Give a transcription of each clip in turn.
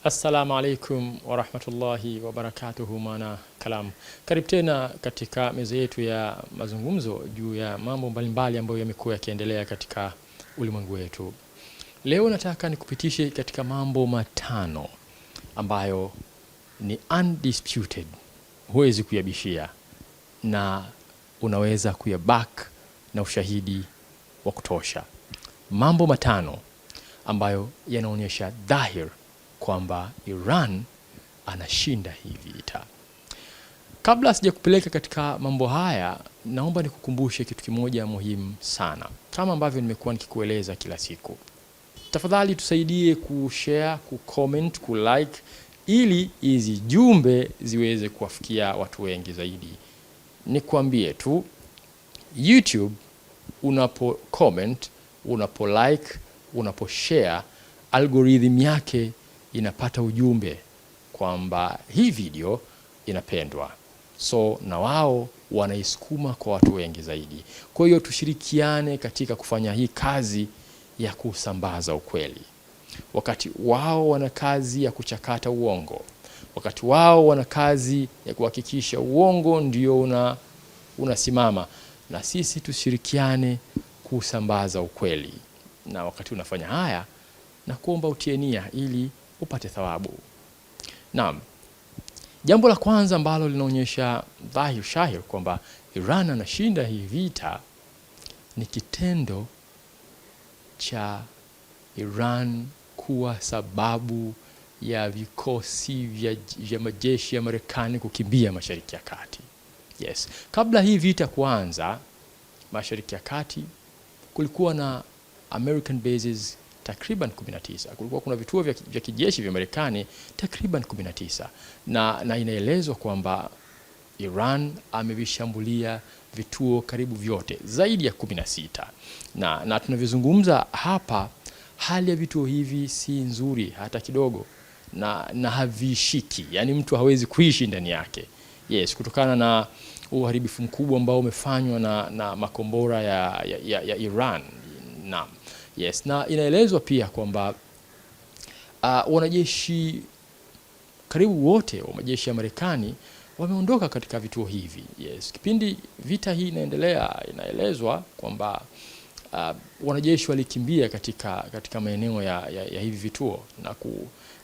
Assalamu alaikum wa rahmatullahi wa barakatuhu mana kalam. Karibu tena katika meza yetu ya mazungumzo juu ya mambo mbalimbali ambayo yamekuwa yakiendelea katika ulimwengu wetu. Leo nataka nikupitishe katika mambo matano ambayo ni undisputed, huwezi kuyabishia na unaweza kuyaback na ushahidi wa kutosha. Mambo matano ambayo yanaonyesha dhahir kwamba Iran anashinda hii vita. Kabla sijakupeleka katika mambo haya, naomba nikukumbushe kitu kimoja muhimu sana, kama ambavyo nimekuwa nikikueleza kila siku. Tafadhali tusaidie kushare, kucomment, kulike ili hizi jumbe ziweze kuwafikia watu wengi zaidi. Nikwambie tu, YouTube unapo comment, unapo like, unapo share, algorithm yake inapata ujumbe kwamba hii video inapendwa, so na wao wanaisukuma kwa watu wengi zaidi. Kwa hiyo tushirikiane katika kufanya hii kazi ya kusambaza ukweli. Wakati wao wana kazi ya kuchakata uongo, wakati wao wana kazi ya kuhakikisha uongo ndio unasimama, na sisi tushirikiane kusambaza ukweli. Na wakati unafanya haya, na kuomba utie nia ili upate thawabu. Naam, jambo la kwanza ambalo linaonyesha dhahir shahir kwamba Iran anashinda hii vita ni kitendo cha Iran kuwa sababu ya vikosi vya majeshi ya Marekani kukimbia Mashariki ya Kati. Yes, kabla hii vita kuanza Mashariki ya Kati kulikuwa na American bases takriban 19. Kulikuwa kuna vituo vya kijeshi vya Marekani takriban 19, na inaelezwa kwamba Iran amevishambulia vituo karibu vyote zaidi ya 16. Na tunavyozungumza hapa, hali ya vituo hivi si nzuri hata kidogo, na havishiki, yani mtu hawezi kuishi ndani yake. Yes, kutokana na uharibifu mkubwa ambao umefanywa na makombora ya Iran. Naam. Yes, na inaelezwa pia kwamba wanajeshi karibu wote wa majeshi ya Marekani wameondoka katika vituo hivi. Yes, kipindi vita hii inaendelea, inaelezwa kwamba wanajeshi walikimbia katika maeneo ya hivi vituo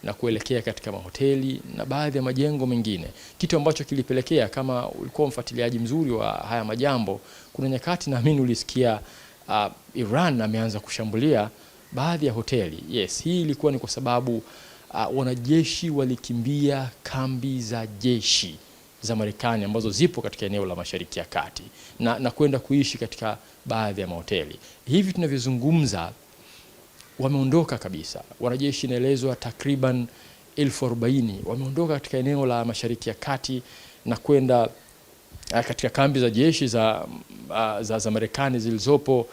na kuelekea katika mahoteli na baadhi ya majengo mengine, kitu ambacho kilipelekea, kama ulikuwa mfuatiliaji mzuri wa haya majambo, kuna nyakati naamini ulisikia Iran ameanza kushambulia baadhi ya hoteli. Yes, hii ilikuwa ni kwa sababu wanajeshi walikimbia kambi za jeshi za Marekani ambazo zipo katika eneo la Mashariki ya Kati na kwenda kuishi katika baadhi ya mahoteli. Hivi tunavyozungumza wameondoka kabisa. Wanajeshi inaelezwa takriban 40,000 wameondoka katika eneo la Mashariki ya Kati na kwenda katika kambi za jeshi za Marekani zilizopo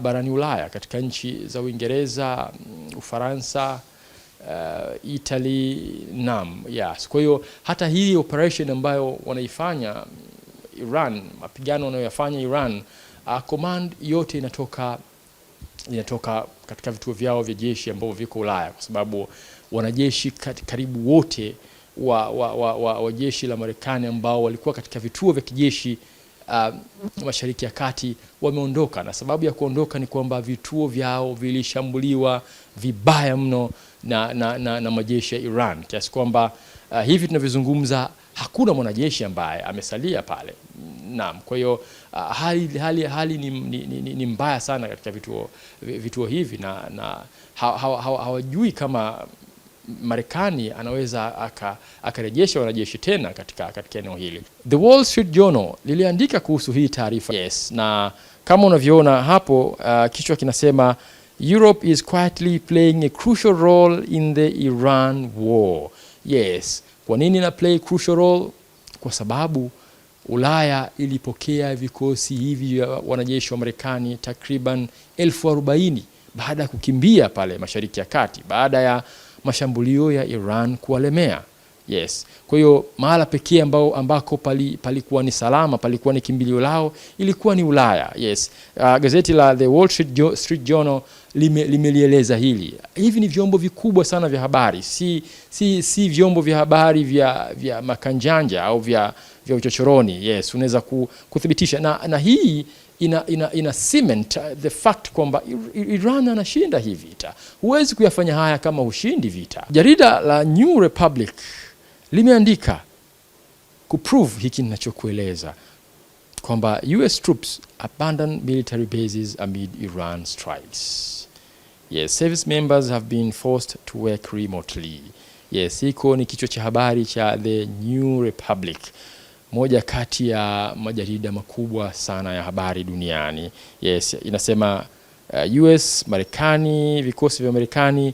barani Ulaya, katika nchi za Uingereza, Ufaransa, Italy. Naam, yes. Kwa hiyo hata hii operation ambayo wanaifanya Iran, mapigano wanayoyafanya Iran, command yote inatoka katika vituo vyao vya jeshi ambao viko Ulaya, kwa sababu wanajeshi karibu wote wa jeshi la Marekani ambao walikuwa katika vituo vya kijeshi Mashariki ya Kati wameondoka, na sababu ya kuondoka ni kwamba vituo vyao vilishambuliwa vibaya mno na majeshi ya Iran, kiasi kwamba hivi tunavyozungumza hakuna mwanajeshi ambaye amesalia pale. Naam, kwa hiyo hali ni mbaya sana katika vituo hivi, na hawajui kama Marekani anaweza akarejesha wanajeshi tena katika eneo hili. The Wall Street Journal liliandika kuhusu hii taarifa. Yes, na kama unavyoona hapo, kichwa kinasema Europe is quietly playing a crucial role in the Iran war. Yes, kwa nini na play crucial role? Kwa sababu Ulaya ilipokea vikosi hivi vya wanajeshi wa Marekani takriban 40,000 baada ya kukimbia pale Mashariki ya Kati, baada ya mashambulio ya Iran kuwalemea. Yes. Kwa hiyo mahala pekee ambako palikuwa ni salama, palikuwa ni kimbilio lao, ilikuwa ni Ulaya. Yes. Gazeti la The Wall Street Journal limelieleza hili. Hivi ni vyombo vikubwa sana vya habari, si vyombo vya habari vya makanjanja au vya uchochoroni. Yes, unaweza kuthibitisha na hii ina cement the fact kwamba Iran anashinda hii vita. Huwezi kuyafanya haya kama ushindi vita. Jarida la New Republic limeandika kuprove hiki ninachokueleza kwamba US troops abandon military bases amid Iran strikes. Yes, service members have been forced to work remotely. Yes, hiko ni kichwa cha habari cha The New Republic, moja kati ya majarida makubwa sana ya habari duniani. Yes, inasema Marekani, vikosi vya Marekani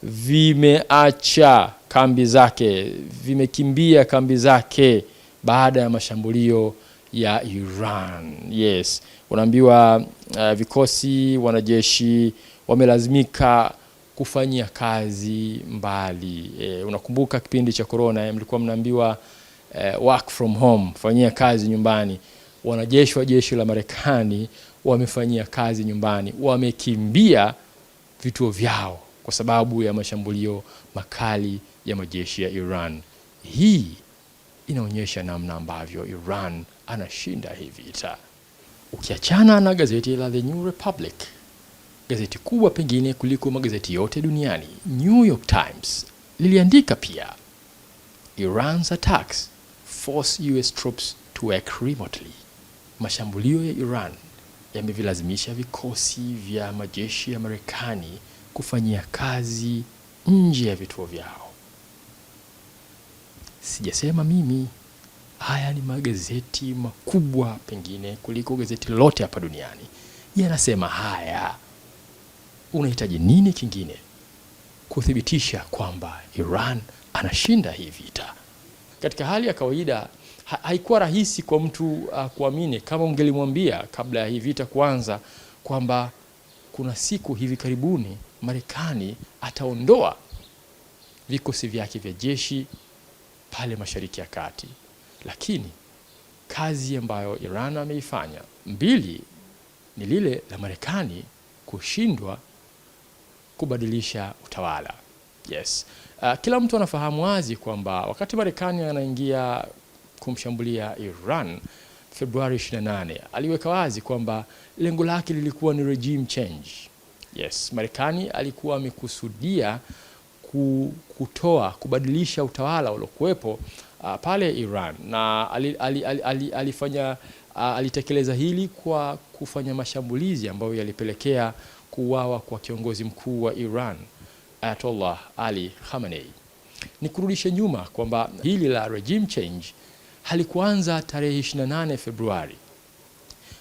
vimeacha kambi zake, vimekimbia kambi zake baada ya mashambulio ya Iran. Yes, unaambiwa vikosi, wanajeshi wamelazimika kufanyia kazi mbali. Unakumbuka kipindi cha corona mlikuwa mnaambiwa work from home, fanyia kazi nyumbani. Wanajeshi wa jeshi la Marekani wamefanyia kazi nyumbani, wamekimbia vituo vyao kwa sababu ya mashambulio makali ya majeshi ya Iran. Hii inaonyesha namna ambavyo Iran anashinda hii vita. Ukiachana na gazeti la The New Republic, gazeti kubwa pengine kuliko magazeti yote duniani, New York Times liliandika pia, Iran's attacks force US troops to work remotely. Mashambulio ya Iran yamevilazimisha vikosi vya majeshi ya Marekani kufanyia kazi nje ya vituo vyao. Sijasema mimi, haya ni magazeti makubwa pengine kuliko gazeti lolote hapa duniani. Yanasema haya. Unahitaji nini kingine kuthibitisha kwamba Iran anashinda hii vita? Katika hali ya kawaida haikuwa rahisi kwa mtu kuamini kama ungelimwambia kabla ya hii vita kuanza kwamba kuna siku hivi karibuni Marekani ataondoa vikosi vyake vya jeshi pale Mashariki ya Kati. Lakini kazi ambayo Iran ameifanya, mbili ni lile la Marekani kushindwa kubadilisha utawala. Yes. Kila mtu anafahamu wazi kwamba wakati Marekani anaingia kumshambulia Iran Februari 28, aliweka wazi kwamba lengo lake lilikuwa ni regime change. Yes, Marekani alikuwa amekusudia kubadilisha utawala uliokuwepo pale Iran, na alitekeleza hili kwa kufanya mashambulizi ambayo yalipelekea kuuawa kwa kiongozi mkuu wa Iran, Ayatollah Ali Khamenei. Ni kurudisha nyuma kwamba hili la regime change halikuanza tarehe 28 Februari.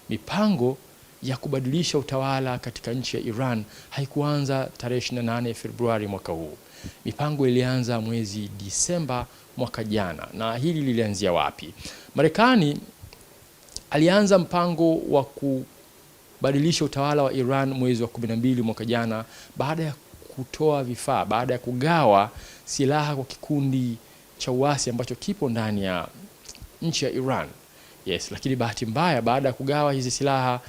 Mipango ya kubadilisha utawala katika nchi ya Iran haikuanza tarehe 28 Februari mwaka huu. Mipango ilianza mwezi Disemba mwaka jana. Na hili lilianzia wapi? Marekani alianza mpango wa kubadilisha utawala wa Iran mwezi wa 12 mwaka jana baada ya kutoa vifaa, baada ya kugawa silaha kwa kikundi cha uasi ambacho kipo ndani ya nchi ya Iran. Yes, lakini bahati mbaya baada ya kugawa hizi silaha,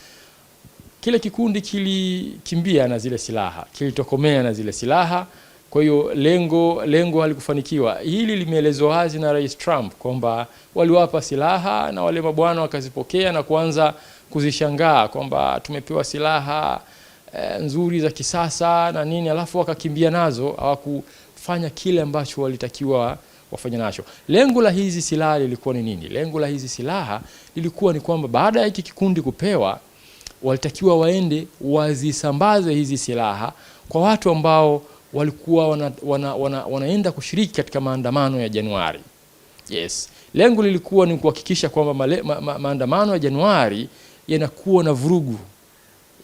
kile kikundi kilikimbia na zile silaha, kilitokomea na zile silaha. Kwa hiyo lengo halikufanikiwa. Hili limeelezwa wazi na Rais Trump kwamba waliwapa silaha na wale mabwana wakazipokea na kuanza kuzishangaa kwamba tumepewa silaha nzuri za kisasa na nini, alafu wakakimbia nazo, hawakufanya kile ambacho walitakiwa wafanya nacho. Lengo la hizi silaha lilikuwa ni nini? Lengo la hizi silaha lilikuwa ni kwamba baada ya hiki kikundi kupewa, walitakiwa waende wazisambaze hizi silaha kwa watu ambao walikuwa wanaenda kushiriki katika maandamano ya Januari. Yes. Lengo lilikuwa ni kuhakikisha kwamba maandamano ya Januari yanakuwa na vurugu.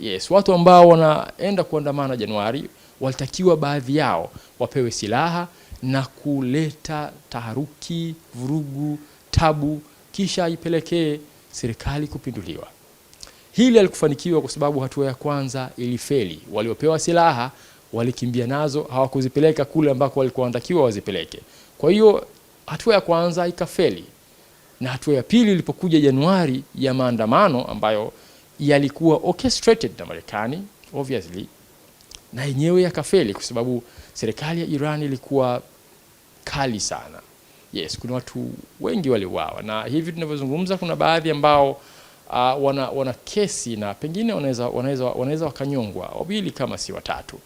Yes, watu ambao wanaenda kuandamana Januari walitakiwa baadhi yao wapewe silaha na kuleta taharuki, vurugu, tabu, kisha ipelekee serikali kupinduliwa. Hili halikufanikiwa kwa sababu hatua ya kwanza ilifeli. Waliopewa silaha walikimbia nazo, hawakuzipeleka kule ambako walikuwa wanatakiwa wazipeleke. Kwa hiyo Hatua ya kwanza ikafeli, na hatua ya pili ilipokuja Januari ya maandamano ambayo yalikuwa orchestrated na Marekani obviously, na yenyewe yakafeli kwa sababu serikali ya Iran ilikuwa kali sana. Yes, kuna watu wengi waliuawa, na hivi tunavyozungumza kuna baadhi ambao wana kesi na pengine wanaweza wakanyongwa, wawili kama si watatu.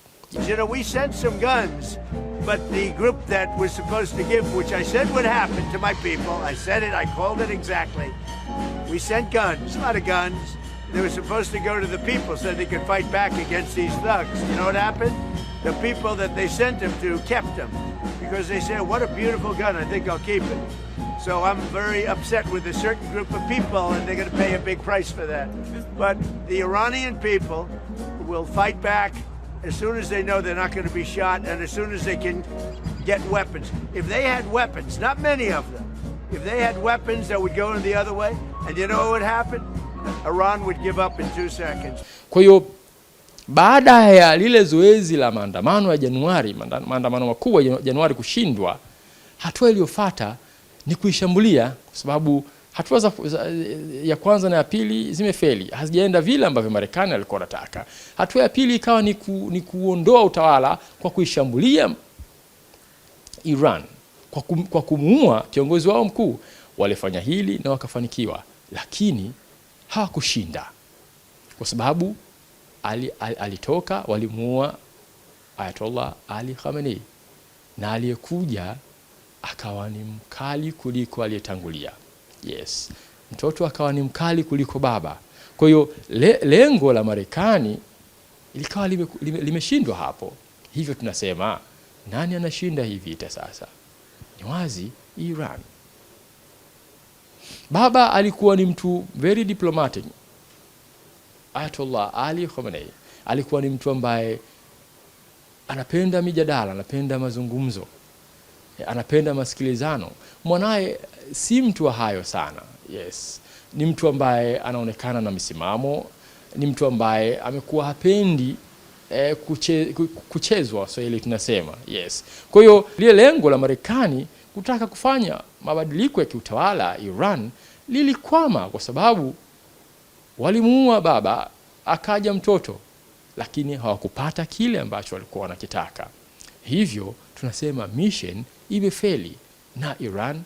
You know, we sent some guns, but the group that was supposed to give, which I said would happen to my people, I said it, I called it exactly. We sent guns, a lot of guns. They were supposed to go to the people so they could fight back against these thugs. You know what happened? The people that they sent them to kept them because they said, what a beautiful gun, I think I'll keep it. So I'm very upset with a certain group of people, and they're going to pay a big price for that. But the Iranian people will fight back as soon as they know they're not going to be shot and as soon as they can get weapons. If they had weapons, not many of them, if they had weapons that would go in the other way, and you know what would happen? Iran would give up in 2 seconds. Kwa hiyo baada ya lile zoezi la maandamano ya Januari, maandamano makubwa ya Januari kushindwa, hatua iliyofuata ni kuishambulia, kwa sababu hatua ya kwanza na ya pili zimefeli, hazijaenda vile ambavyo Marekani alikuwa anataka. Hatua ya pili ikawa ni kuondoa utawala kwa kuishambulia Iran, kwa kumuua kiongozi wao mkuu. Walifanya hili na wakafanikiwa, lakini hawakushinda kwa sababu alitoka, walimuua Ayatollah Ali Khamenei, na aliyekuja akawa ni mkali kuliko aliyetangulia. Yes, mtoto akawa ni mkali kuliko baba. Kwa hiyo lengo la Marekani ilikawa limeshindwa hapo. Hivyo tunasema nani anashinda hii vita sasa? Ni wazi Iran. Baba alikuwa ni mtu very diplomatic. Ayatollah Ali Khamenei alikuwa ni mtu ambaye anapenda mijadala, anapenda mazungumzo, anapenda masikilizano. Mwanae si mtu wa hayo sana. Yes, ni mtu ambaye anaonekana na misimamo, ni mtu ambaye amekuwa hapendi kuchezwa, so ile tunasema. Yes, kwa hiyo lile lengo la Marekani kutaka kufanya mabadiliko ya kiutawala Iran lilikwama kwa sababu walimuua baba, akaja mtoto, lakini hawakupata kile ambacho walikuwa wanakitaka. Hivyo tunasema mission imefeli na Iran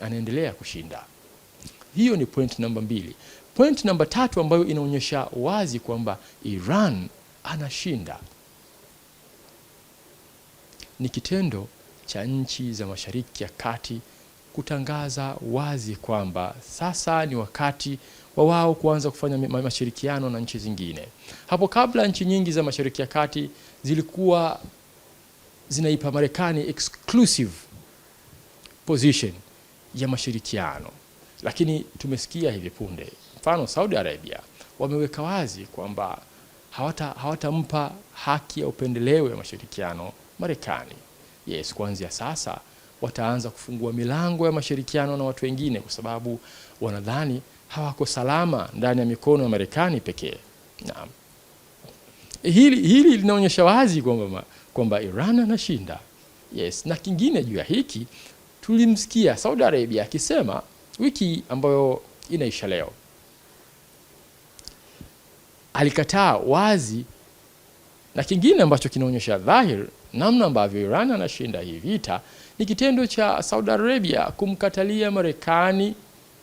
anaendelea kushinda. Hiyo ni point namba 2. Point namba 3 ambayo inaonyesha wazi kwamba Iran anashinda ni kitendo cha nchi za Mashariki ya Kati kutangaza wazi kwamba sasa ni wakati wa wao kuanza kufanya mashirikiano na nchi zingine. Hapo kabla nchi nyingi za Mashariki ya Kati zilikuwa zinaipa Marekani exclusive position ya mashirikiano, lakini tumesikia hivi punde, mfano Saudi Arabia wameweka wazi kwamba hawatampa haki ya upendeleo ya mashirikiano Marekani. Yes, kuanzia sasa wataanza kufungua milango ya mashirikiano na watu wengine kwa sababu wanadhani hawako salama ndani ya mikono ya Marekani pekee. Naam. Hili linaonyesha wazi kwamba Iran anashinda. Yes, na kingine juu ya hiki tulimsikia Saudi Arabia akisema wiki ambayo inaisha leo. Alikataa wazi, na kingine ambacho kinaonyesha dhahir namna ambavyo Iran anashinda hii vita ni kitendo cha Saudi Arabia kumkatalia Marekani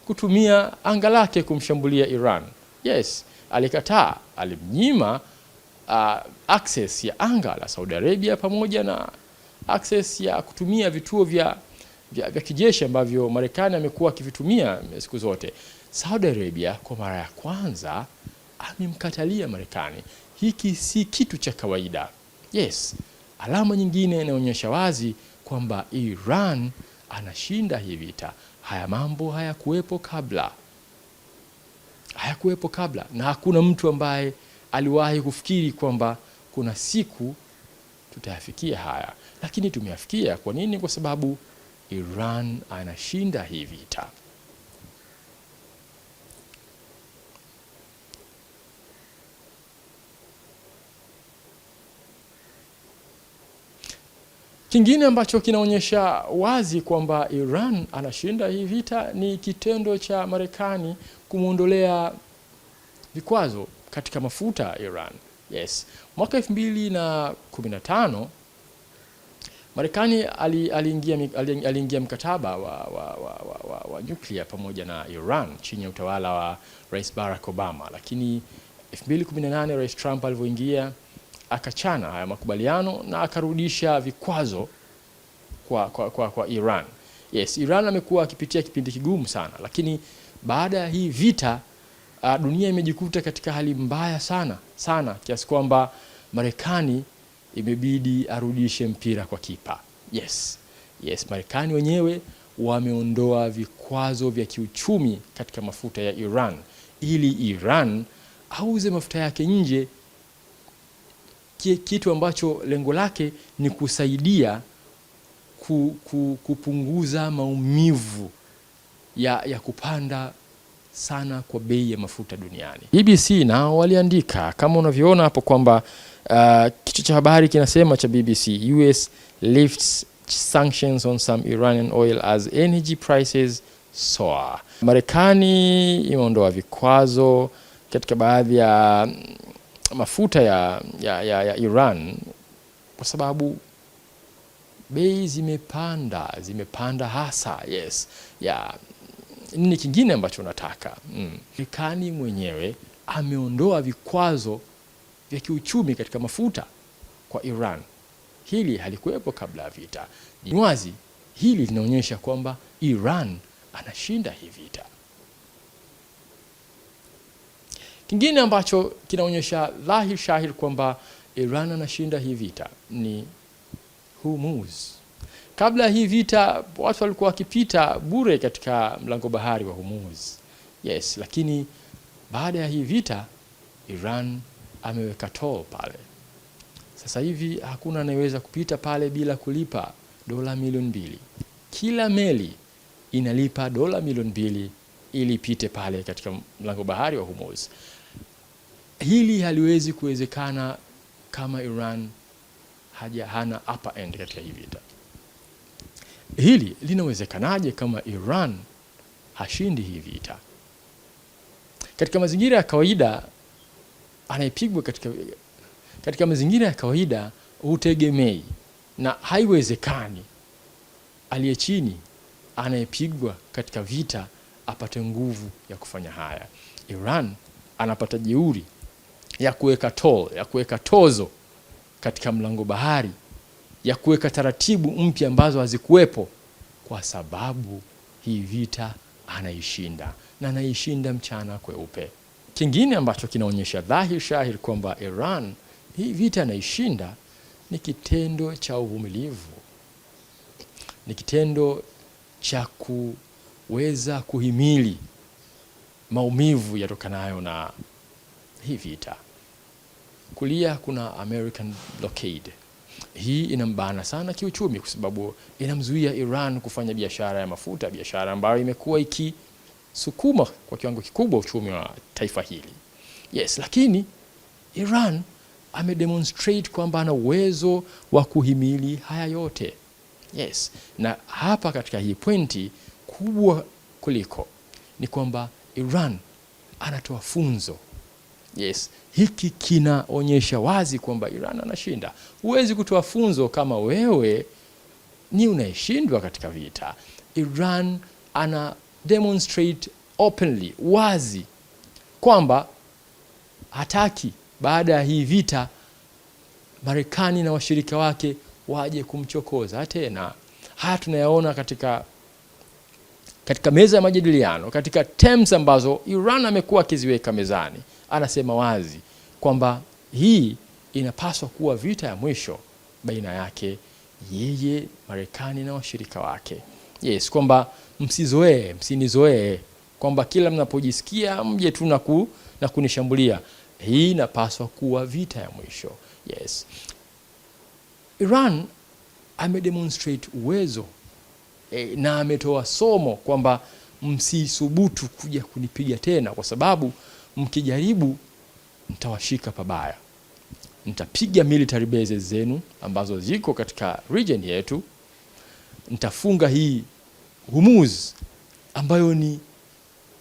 kutumia anga lake kumshambulia Iran. Yes, alikataa, alimnyima access ya anga la Saudi Arabia pamoja na access ya kutumia vituo vya kijeshi ambavyo Marekani amekuwa akivitumia siku zote. Saudi Arabia kwa mara ya kwanza amemkatalia Marekani. Hiki si kitu cha kawaida. Yes, alama nyingine inaonyesha wazi kwamba Iran anashinda hii vita. Haya mambo hayakuwepo kabla, na hakuna mtu ambaye aliwahi kufikiri kwamba kuna siku tutayafikia haya, lakini tumeyafikia. Kwa nini? Kwa sababu Iran anashinda hii vita. Kingine ambacho kinaonyesha wazi kwamba Iran anashinda hii vita ni kitendo cha Marekani kumuondolea vikwazo katika mafuta Iran. Yes. Mwaka 2015 Marekani aliingia mkataba wa nyuklia pamoja na Iran chini ya utawala wa Rais Barack Obama, lakini 2018 Rais Trump alivyoingia akachana haya makubaliano na akarudisha vikwazo kwa Iran. Yes, Iran amekuwa akipitia kipindi kigumu sana, lakini baada ya hii vita dunia imejikuta katika hali mbaya sana kiasi kwamba Marekani imebidi arudishe mpira kwa kipa. Yes, Marekani wenyewe wameondoa vikwazo vya kiuchumi katika mafuta ya Iran ili Iran auze mafuta yake nje, kitu ambacho lengo lake ni kusaidia kupunguza maumivu ya kupanda sana kwa bei ya mafuta duniani. BBC nao waliandika kama unavyoona hapo kwamba kichwa cha habari kinasema cha BBC, US lifts sanctions on some Iranian oil as energy prices soar. Marekani imeondoa vikwazo katika baadhi ya mafuta ya Iran kwa sababu bei zimepanda hasa. Yes. Nini kingine ambacho nataka? Marekani mwenyewe ameondoa vikwazo vya kiuchumi katika mafuta kwa Iran. Hili halikuwepo kabla ya vita. Ni wazi hili linaonyesha kwamba Iran anashinda hii vita. Kingine ambacho kinaonyesha dhahir shahir kwamba Iran anashinda hii vita ni Hormuz. Kabla ya hii vita watu walikuwa wakipita bure katika mlango bahari wa Hormuz. Yes, lakini baada ya hii vita Iran ameweka toll pale. Sasa hivi hakuna anayeweza kupita pale bila kulipa dola milioni 2. Kila meli inalipa dola milioni 2 ili ipite pale katika mlango bahari wa Hormuz. Hili haliwezi kuwezekana kama Iran hana upper end katika hii vita. Hili linawezekanaje kama Iran hashindi hii vita? Katika mazingira ya kawaida anayepigwa katika mazingira ya kawaida hutegemei na haiwezekani aliye chini anayepigwa katika vita apate nguvu ya kufanya haya. Iran anapata jeuri ya kuweka toll, ya kuweka tozo katika mlango bahari, ya kuweka taratibu mpya ambazo hazikuwepo, kwa sababu hii vita anaishinda na anaishinda mchana kweupe. Kingine ambacho kinaonyesha dhahir shahir kwamba Iran hii vita anaishinda ni kitendo cha uvumilivu, ni kitendo cha kuweza kuhimili maumivu yatokanayo na hii vita. Kulia kuna American blockade. Hii inambana sana kiuchumi kwa sababu inamzuia Iran kufanya biashara ya mafuta, biashara ambayo imekuwa ikisukuma kwa kiwango kikubwa uchumi wa taifa hili. Yes, lakini Iran amedemonstrate kwamba ana uwezo wa kuhimili haya yote. Yes, na hapa katika hii pointi kubwa kuliko ni kwamba Iran anatoa funzo. Yes, hiki kinaonyesha wazi kwamba Iran anashinda. Huwezi kutoa funzo kama wewe ni unayeshindwa katika vita. Iran ana demonstrate openly, wazi, kwamba hataki baada ya hii vita Marekani na washirika wake waje kumchokoza tena. Haya tunayaona katika meza ya majadiliano, katika terms ambazo Iran amekuwa akiziweka mezani. Anasema wazi kwamba hii inapaswa kuwa vita ya mwisho baina yake yeye, Marekani na washirika wake. Yes, kwamba msinizoee, kwamba kila mnapojisikia mje tu na kunishambulia. Hii inapaswa kuwa vita ya mwisho. Yes. Iran amedemonstrate uwezo na ametoa somo kwamba msisubutu kuja kunipiga tena, kwa sababu mkijaribu mtawashika pabaya. nitapiga military bases zenu ambazo ziko katika region yetu, nitafunga hii Hormuz ambayo ni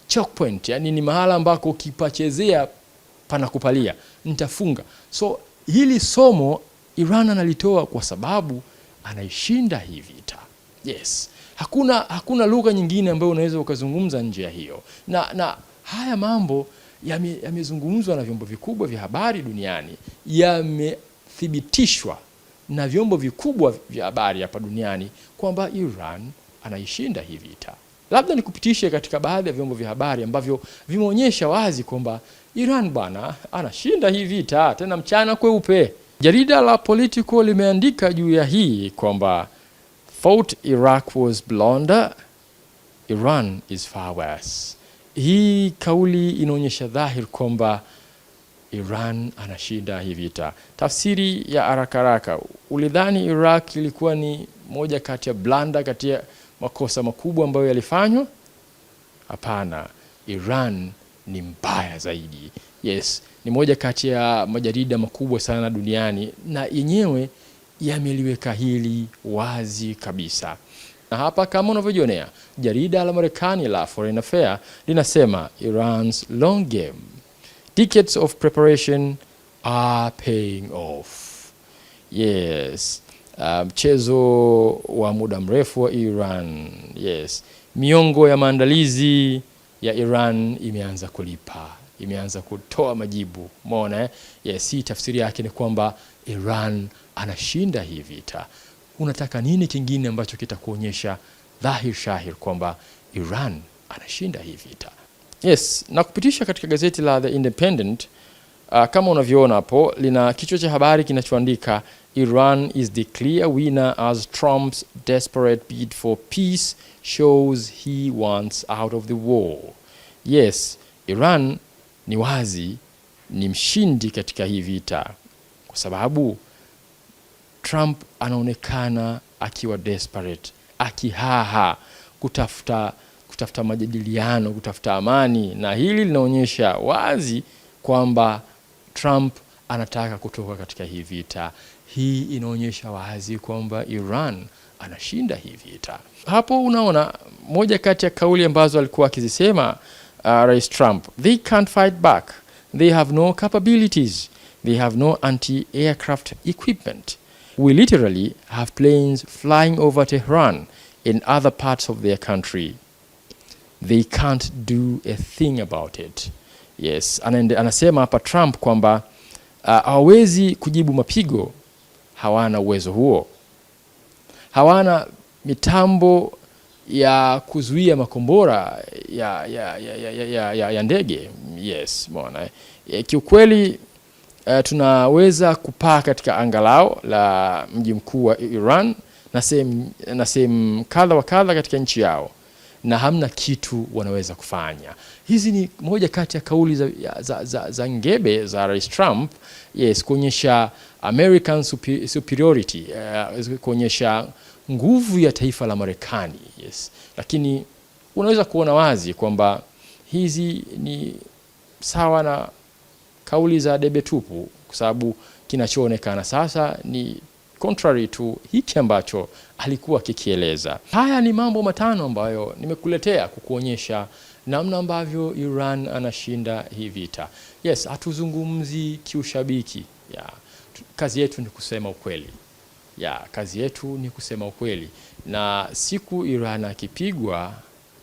choke point, yani ni mahala ambako ukipachezea panakupalia, nitafunga. So hili somo Iran analitoa kwa sababu anaishinda hii vita. Yes. Hakuna lugha nyingine ambayo unaweza ukazungumza nje ya hiyo. Na haya mambo yamezungumzwa na vyombo vikubwa vya habari duniani, yamethibitishwa na vyombo vikubwa vya habari hapa duniani kwamba Iran anaishinda hii vita. Labda nikupitishe katika baadhi ya vyombo vya habari ambavyo vimeonyesha wazi kwamba Iran bwana anashinda hii vita, tena mchana kweupe. Jarida la Politico limeandika juu ya hii kwamba thought Iraq was blunder, Iran is far worse. Hii kauli inaonyesha dhahiri kwamba Iran anashinda hii vita. Tafsiri ya haraka, ulidhani Iraq ilikuwa ni moja kati ya blunder, kati ya makosa makubwa ambayo yalifanywa? Hapana, Iran ni mbaya zaidi. Yes, ni moja kati ya majarida makubwa sana duniani na yenyewe yameliweka hili wazi kabisa. Na hapa kama unavyojionea, jarida la Marekani la Foreign Affairs linasema Iran's long game, decades of preparation are paying off. Yes, mchezo wa muda mrefu wa Iran. Yes, miongo ya maandalizi ya Iran imeanza kulipa, imeanza kutoa majibu. Umeona? Yes, hii tafsiri yake ni kwamba Iran anashinda hii vita. Unataka nini kingine ambacho kitakuonyesha dhahir shahir kwamba Iran anashinda hii vita? Yes, na kupitisha katika gazeti la The Independent, kama unavyoona hapo, lina kichwa cha habari kinachoandika Iran is the clear winner as Trump's desperate bid for peace shows he wants out of the war. Yes, Iran ni wazi ni mshindi katika hii vita kwa sababu Trump anaonekana akiwa desperate, akihaha kutafuta majadiliano, kutafuta amani, na hili linaonyesha wazi kwamba Trump anataka kutoka katika hii vita. Hii inaonyesha wazi kwamba Iran anashinda hii vita. Hapo unaona moja kati ya kauli ambazo alikuwa akizisema Rais Trump, they can't fight back, they have no capabilities, they have no anti-aircraft equipment. We literally have planes flying over Tehran and other parts of their country. They can't do a thing about it. Yes, anasema hapa Trump kwamba hawezi kujibu mapigo, hawana uwezo huo. Hawana mitambo ya kuzuia makombora ya ndege. Yes, mbona. Kiukweli tunaweza kupaa katika angalao la mji mkuu wa Iran na sehemu kadha wa kadha katika nchi yao, na hamna kitu wanaweza kufanya. Hizi ni moja kati ya kauli za ngebe za Rais Trump. Yes, kuonyesha American superiority, kuonyesha nguvu ya taifa la Marekani. Yes, lakini unaweza kuona wazi kwamba hizi ni sawa na kauli za debe tupu, kwa sababu kinachoonekana sasa ni contrary to hiki ambacho alikuwa kikieleza. Haya ni mambo matano ambayo nimekuletea kukuonyesha namna ambavyo Iran anashinda hii vita. Yes, hatuzungumzi kiushabiki. Kazi yetu ni kusema ukweli. Kazi yetu ni kusema ukweli. Na siku Iran akipigwa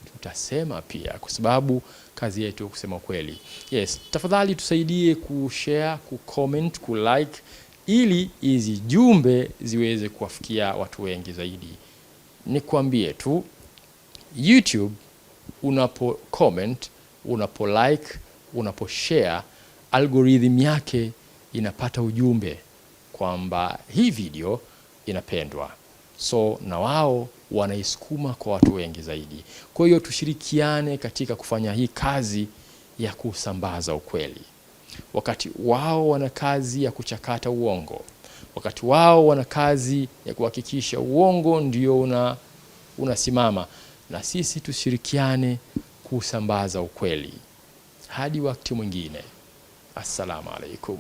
tutasema pia, kwa sababu kazi yetu kusema ukweli. Yes, tafadhali tusaidie kushare, kucomment, kulike ili hizi jumbe ziweze kuwafikia watu wengi zaidi. Nikwambie tu, YouTube unapo comment, unapo like, unapo share, algorithm yake inapata ujumbe kwamba hii video inapendwa. So na wao wanaisukuma kwa watu wengi zaidi. Kwa hiyo tushirikiane katika kufanya hii kazi ya kusambaza ukweli. Wakati wao wana kazi ya kuchakata uongo, wakati wao wana kazi ya kuhakikisha uongo ndio unasimama, na sisi tushirikiane kusambaza ukweli. Hadi wakati mwingine. Assalamu alaikum.